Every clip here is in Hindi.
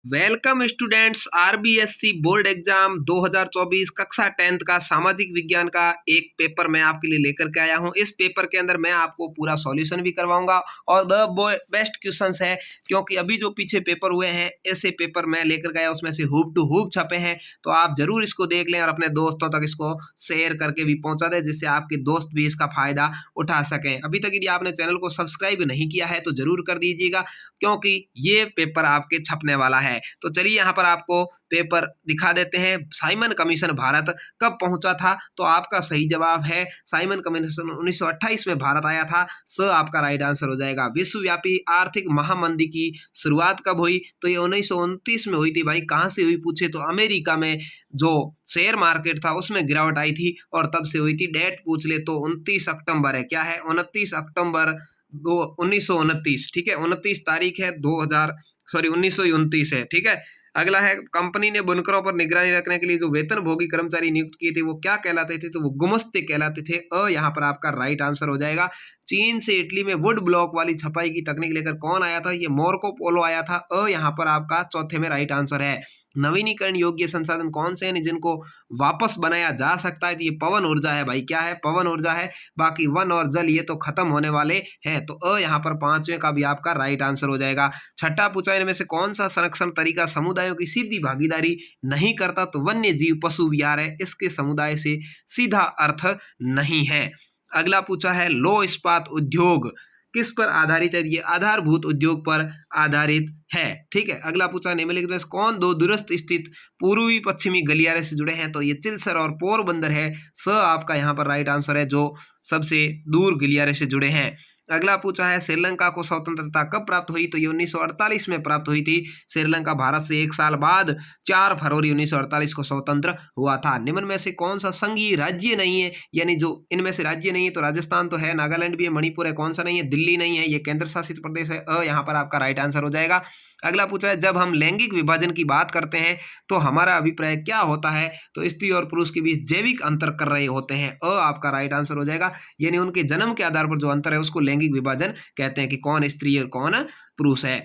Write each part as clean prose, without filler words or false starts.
Welcome students. RBSC board exam 2024 कक्षा 10th का सामाजिक विज्ञान का एक पेपर मैं आपके लिए लेकर के आया हूं। इस पेपर के अंदर मैं आपको पूरा सॉल्यूशन भी करवाऊंगा और द बेस्ट क्वेश्चंस है, क्योंकि अभी जो पीछे पेपर हुए हैं ऐसे पेपर मैं लेकर गया, उसमें से हूब टू हूब छपे हैं। तो आप जरूर इसको देख लें और अपने दोस्तों तक इसको शेयर करके भी पहुंचा दें, जिससे आपके दोस्त भी इसका फायदा उठा सकें। अभी तक यदि आपने चैनल को सब्सक्राइब नहीं किया है तो जरूर कर दीजिएगा, क्योंकि ये पेपर आपके छपने वाला है। तो चलिए यहाँ पर आपको पेपर दिखा देते हैं। साइमन कमीशन भारत कब पहुंचा था? तो आपका सही जवाब है साइमन कमीशन 1928 में भारत आया था। स आपका राइट आंसर हो जाएगा। विश्वव्यापी आर्थिक महामंदी की शुरुआत कब हुई? तो ये 1929 में हुई थी। भाई कहाँ से हुई पूछे तो अमेरिका में जो शेयर मार्केट था उसमें गिरावट आई थी और तब से हुई थी। डेट पूछ ले तो 29 अक्टूबर है। क्या है? 29 अक्टूबर 1929। ठीक है, 29 तारीख है 1929 है। ठीक है। अगला है, कंपनी ने बुनकरों पर निगरानी रखने के लिए जो वेतन भोगी कर्मचारी नियुक्त किए थे वो क्या कहलाते थे? तो वो गुमस्ते कहलाते थे। यहाँ पर आपका राइट आंसर हो जाएगा। चीन से इटली में वुड ब्लॉक वाली छपाई की तकनीक लेकर कौन आया था? ये मार्को पोलो आया था। यहाँ पर आपका चौथे में राइट आंसर है। नवीनीकरण योग्य संसाधन कौन से हैं जिनको वापस बनाया जा सकता है? तो ये पवन ऊर्जा है। भाई क्या है? पवन ऊर्जा है। बाकी वन और जल ये तो खत्म होने वाले हैं। तो यहाँ पर पांचवें का भी आपका राइट आंसर हो जाएगा। छठा पूछा, इनमें से कौन सा संरक्षण तरीका समुदायों की सीधी भागीदारी नहीं करता? तो वन्य जीव पशु विहार है। इसके समुदाय से सीधा अर्थ नहीं है। अगला पूछा है, लौह इस्पात उद्योग किस पर आधारित है? ये आधारभूत उद्योग पर आधारित है। ठीक है। अगला पूछा, निम्नलिखित में से कौन दो दूरस्थ स्थित पूर्वी पश्चिमी गलियारे से जुड़े हैं? तो ये चिलसर और पोरबंदर है। स आपका यहाँ पर राइट आंसर है, जो सबसे दूर गलियारे से जुड़े हैं। अगला पूछा है, श्रीलंका को स्वतंत्रता कब प्राप्त हुई? तो ये 1948 में प्राप्त हुई थी। श्रीलंका भारत से एक साल बाद 4 फरवरी 1948 को स्वतंत्र हुआ था। निम्न में से कौन सा संघीय राज्य नहीं है? यानी जो इनमें से राज्य नहीं है, तो राजस्थान तो है, नागालैंड भी है, मणिपुर है। कौन सा नहीं है? दिल्ली नहीं है, ये केंद्र शासित प्रदेश है। यहाँ पर आपका राइट आंसर हो जाएगा। अगला पूछा है, जब हम लैंगिक विभाजन की बात करते हैं तो हमारा अभिप्राय क्या होता है? तो स्त्री और पुरुष के बीच जैविक अंतर कर रहे होते हैं। आपका राइट आंसर हो जाएगा। यानी उनके जन्म के आधार पर जो अंतर है उसको लैंगिक विभाजन कहते हैं, कि कौन स्त्री और कौन पुरुष है।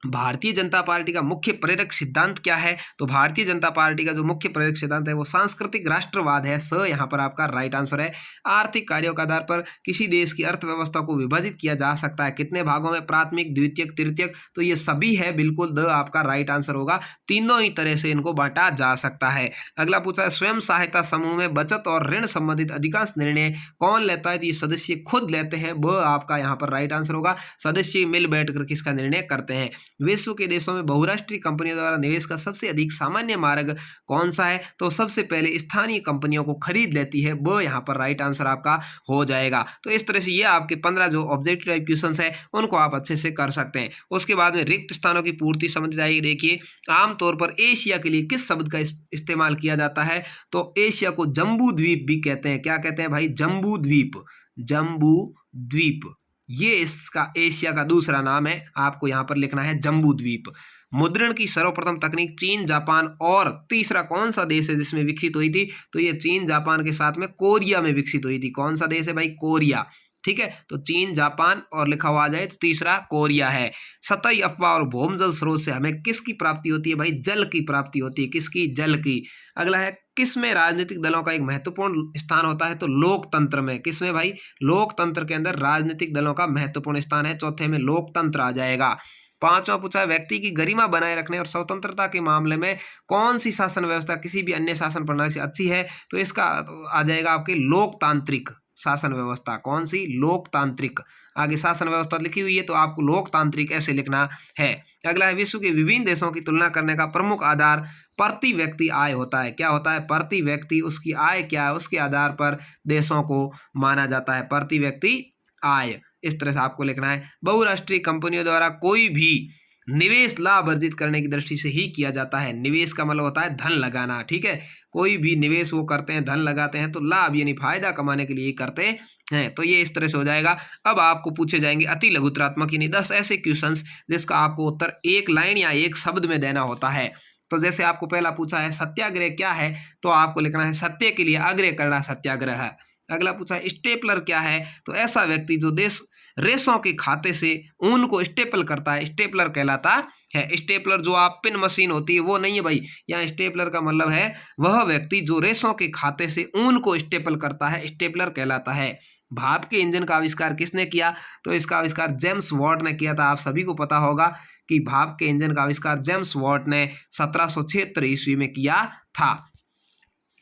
भारतीय जनता पार्टी का मुख्य प्रेरक सिद्धांत क्या है? तो भारतीय जनता पार्टी का जो मुख्य प्रेरक सिद्धांत है वो सांस्कृतिक राष्ट्रवाद है। यहाँ पर आपका राइट आंसर है। आर्थिक कार्यों के आधार पर किसी देश की अर्थव्यवस्था को विभाजित किया जा सकता है। कितने भागों में? प्राथमिक, द्वितीयक, तृतीयक। तो ये सभी है, बिल्कुल आपका राइट आंसर होगा। तीनों ही तरह से इनको बांटा जा सकता है। अगला पूछा है, स्वयं सहायता समूह में बचत और ऋण संबंधित अधिकांश निर्णय कौन लेता है? तो ये सदस्य खुद लेते हैं। आपका यहाँ पर राइट आंसर होगा। सदस्य मिल बैठकर किसका निर्णय करते हैं। विश्व के देशों में बहुराष्ट्रीय कंपनियों द्वारा निवेश का सबसे अधिक सामान्य मार्ग कौन सा है? तो सबसे पहले स्थानीय कंपनियों को खरीद लेती है। यहाँ पर राइट आंसर आपका हो जाएगा। तो इस तरह से ये आपके 15 जो ऑब्जेक्टिव टाइप क्वेश्चंस है उनको आप अच्छे से कर सकते हैं। उसके बाद में रिक्त स्थानों की पूर्ति संबंधित आइए। देखिए, आमतौर पर एशिया के लिए किस शब्द का इस्तेमाल किया जाता है? तो एशिया को जम्बू द्वीप भी कहते हैं। क्या कहते हैं भाई? जम्बू द्वीप। जम्बू द्वीप ये इसका एशिया का दूसरा नाम है। आपको यहाँ पर लिखना है जम्बू द्वीप। मुद्रण की सर्वप्रथम तकनीक चीन, जापान और तीसरा कौन सा देश है जिसमें विकसित हुई थी? तो ये चीन, जापान के साथ में कोरिया में विकसित हुई थी। कौन सा देश है भाई? कोरिया। ठीक है। तो चीन, जापान और लिखा हुआ आ जाए तो तीसरा कोरिया है। सतही अफवाह और भौमजल स्रोत से हमें किसकी प्राप्ति होती है? भाई जल की प्राप्ति होती है। किसकी? जल की। अगला है, किस में राजनीतिक दलों का एक महत्वपूर्ण स्थान होता है? तो लोकतंत्र में। किसमें भाई? लोकतंत्र के अंदर राजनीतिक दलों का महत्वपूर्ण स्थान है। चौथे में लोकतंत्र आ जाएगा। पांचवा पूछा है, व्यक्ति की गरिमा बनाए रखने और स्वतंत्रता के मामले में कौन सी शासन व्यवस्था किसी भी अन्य शासन प्रणाली से अच्छी है? तो इसका आ जाएगा आपके लोकतांत्रिक शासन व्यवस्था। कौन सी? लोकतांत्रिक। आगे शासन व्यवस्था लिखी हुई है तो आपको लोकतांत्रिक ऐसे लिखना है। अगला है, विश्व के विभिन्न देशों की तुलना करने का प्रमुख आधार प्रति व्यक्ति आय होता है। क्या होता है? प्रति व्यक्ति उसकी आय क्या है उसके आधार पर देशों को माना जाता है। प्रति व्यक्ति आय, इस तरह से आपको लिखना है। बहुराष्ट्रीय कंपनियों द्वारा कोई भी निवेश लाभ अर्जित करने की दृष्टि से ही किया जाता है। निवेश का मतलब होता है धन लगाना। ठीक है। कोई भी निवेश वो करते हैं, धन लगाते हैं, तो लाभ यानी फायदा कमाने के लिए करते हैं। तो ये इस तरह से हो जाएगा। अब आपको पूछे जाएंगे अति लघुत्रात्मक यानी 10 ऐसे क्वेश्चंस जिसका आपको उत्तर एक लाइन या एक शब्द में देना होता है। तो जैसे आपको पहला पूछा है सत्याग्रह क्या है? तो आपको लिखना है सत्य के लिए आग्रह करना सत्याग्रह है। अगला पूछा है स्टेपलर क्या है? तो ऐसा व्यक्ति जो देश रेशों के खाते से ऊन को स्टेपल करता है, स्टेपलर कहलाता है। स्टेपलर जो आप पिन मशीन होती है वो नहीं है भाई, यहाँ स्टेपलर का मतलब है वह व्यक्ति जो रेशों के खाते से ऊन को स्टेपल करता है, स्टेपलर कहलाता है। भाप के इंजन का आविष्कार किसने किया? तो इसका आविष्कार जेम्स वॉट ने किया था। आप सभी को पता होगा कि भाप के इंजन का आविष्कार जेम्स वॉट ने 1776 ईस्वी में किया था।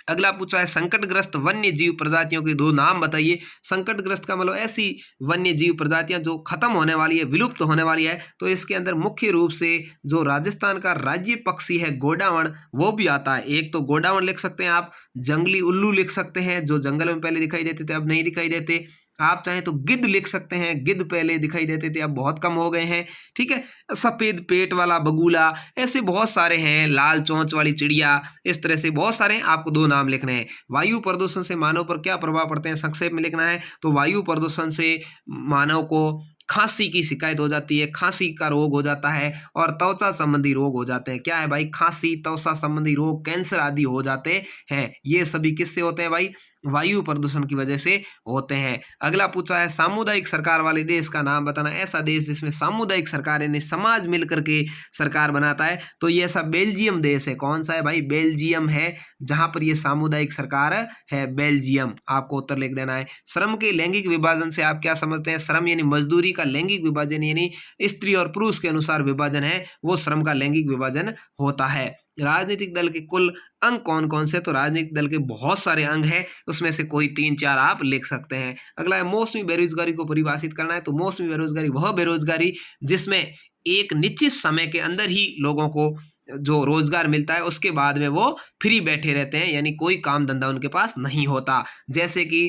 अगला पूछा है संकटग्रस्त वन्य जीव प्रजातियों के 2 नाम बताइए। संकटग्रस्त का मतलब ऐसी वन्य जीव प्रजातियां जो खत्म होने वाली है, विलुप्त होने वाली है। तो इसके अंदर मुख्य रूप से जो राजस्थान का राज्य पक्षी है गोडावण, वो भी आता है। एक तो गोडावण लिख सकते हैं आप, जंगली उल्लू लिख सकते हैं जो जंगल में पहले दिखाई देते थे अब नहीं दिखाई देते। आप चाहें तो गिद्ध लिख सकते हैं, गिद्ध पहले दिखाई देते थे अब बहुत कम हो गए हैं। ठीक है, सफेद पेट वाला बगुला, ऐसे बहुत सारे हैं, लाल चोंच वाली चिड़िया, इस तरह से बहुत सारे हैं। आपको 2 नाम लिखने हैं। वायु प्रदूषण से मानव पर क्या प्रभाव पड़ते हैं, संक्षेप में लिखना है। तो वायु प्रदूषण से मानव को खांसी की शिकायत हो जाती है, खांसी का रोग हो जाता है और त्वचा संबंधी रोग हो जाते हैं। क्या है भाई? खांसी, त्वचा संबंधी रोग, कैंसर आदि हो जाते हैं। ये सभी किससे होते हैं भाई? वायु प्रदूषण की वजह से होते हैं। अगला पूछा है सामुदायिक सरकार वाले देश का नाम बताना। ऐसा देश जिसमें सामुदायिक सरकार यानी समाज मिलकर के सरकार बनाता है, तो ये ऐसा बेल्जियम देश है। कौन सा है भाई? बेल्जियम है, जहां पर ये सामुदायिक सरकार है, बेल्जियम। आपको उत्तर लिख देना है। श्रम के लैंगिक विभाजन से आप क्या समझते हैं? श्रम यानी मजदूरी का लैंगिक विभाजन यानी स्त्री और पुरुष के अनुसार विभाजन है, वो श्रम का लैंगिक विभाजन होता है। राजनीतिक दल के कुल अंग कौन कौन से? तो राजनीतिक दल के बहुत सारे अंग हैं, उसमें से कोई 3-4 आप लिख सकते हैं। अगला है मौसमी बेरोजगारी को परिभाषित करना है। तो मौसमी बेरोजगारी वह बेरोजगारी जिसमें एक निश्चित समय के अंदर ही लोगों को जो रोजगार मिलता है, उसके बाद में वो फ्री बैठे रहते हैं, यानी कोई काम धंधा उनके पास नहीं होता। जैसे कि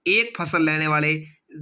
एक फसल लेने वाले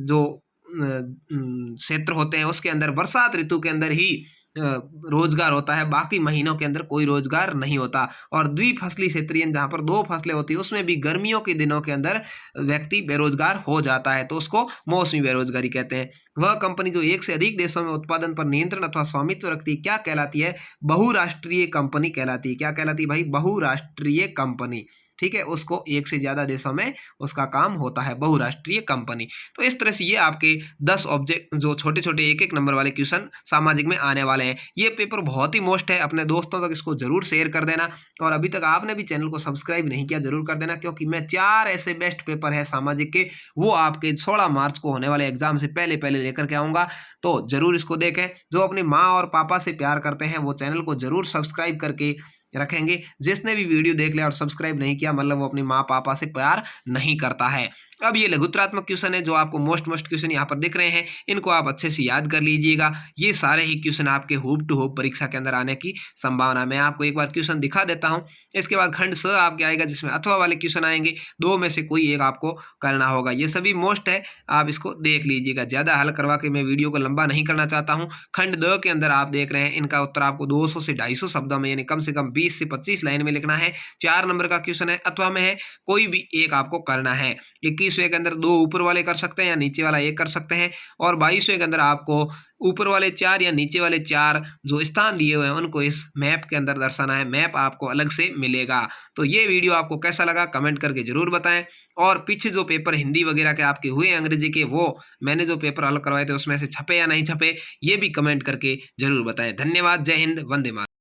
जो क्षेत्र होते हैं उसके अंदर बरसात ऋतु के अंदर ही रोजगार होता है, बाकी महीनों के अंदर कोई रोजगार नहीं होता। और द्विफसली क्षेत्रीय जहाँ पर 2 फसलें होती है, उसमें भी गर्मियों के दिनों के अंदर व्यक्ति बेरोजगार हो जाता है, तो उसको मौसमी बेरोजगारी कहते हैं। वह कंपनी जो एक से अधिक देशों में उत्पादन पर नियंत्रण अथवा स्वामित्व रखती है, क्या कहलाती है? बहुराष्ट्रीय कंपनी कहलाती है। क्या कहलाती है भाई? बहुराष्ट्रीय कंपनी। ठीक है, उसको एक से ज्यादा देशों में उसका काम होता है, बहुराष्ट्रीय कंपनी। तो इस तरह से ये आपके 10 ऑब्जेक्ट जो छोटे छोटे 1-1 नंबर वाले क्वेश्चन सामाजिक में आने वाले हैं। ये पेपर बहुत ही मोस्ट है, अपने दोस्तों तक इसको जरूर शेयर कर देना। और अभी तक आपने भी चैनल को सब्सक्राइब नहीं किया जरूर कर देना, क्योंकि मैं 4 ऐसे बेस्ट पेपर है सामाजिक के, वो आपके 16 मार्च को होने वाले एग्जाम से पहले पहले लेकर के आऊंगा। तो जरूर इसको देखें। जो अपनी माँ और पापा से प्यार करते हैं वो चैनल को जरूर सब्सक्राइब करके रखेंगे। जिसने भी वीडियो देख लिया और सब्सक्राइब नहीं किया, मतलब वो अपनी माँ पापा से प्यार नहीं करता है। अब ये लघुत्रात्मक क्वेश्चन है जो आपको मोस्ट क्वेश्चन यहाँ पर दिख रहे हैं, इनको आप अच्छे से याद कर लीजिएगा। ये सारे ही क्वेश्चन आपके हूब टू हूब परीक्षा के अंदर आने की संभावना। मैं आपको एक बार क्वेश्चन दिखा देता हूँ। इसके बाद खंड स आपके आएगा जिसमें अथवा वाले क्वेश्चन आएंगे, 2 में से कोई एक आपको करना होगा। ये सभी मोस्ट है, आप इसको देख लीजिएगा। ज्यादा हल करवा के मैं वीडियो को लंबा नहीं करना चाहता हूँ। खंड द के अंदर आप देख रहे हैं, इनका उत्तर आपको 200 से 250 शब्दों में यानी कम से कम 20 से 25 लाइन में लिखना है। 4 नंबर का क्वेश्चन है, अथवा में है, कोई भी एक आपको करना है। 21वें के अंदर 2 ऊपर वाले कर सकते हैं या नीचे वाला 1 कर सकते हैं। और 22वें के अंदर आपको ऊपर वाले 4 या नीचे वाले 4 जो स्थान लिए हुए हैं उनको इस मैप के अंदर दर्शाना है। मैप आपको अलग से मिलेगा। तो ये वीडियो आपको कैसा लगा कमेंट करके जरूर बताएं। और पीछे जो पेपर हिंदी वगैरह के आपके हुए अंग्रेजी के, वो मैंने जो पेपर हल करवाए थे उसमें से छपे या नहीं छपे, ये भी कमेंट करके जरूर बताएं। धन्यवाद। जय हिंद, वंदे मातरम।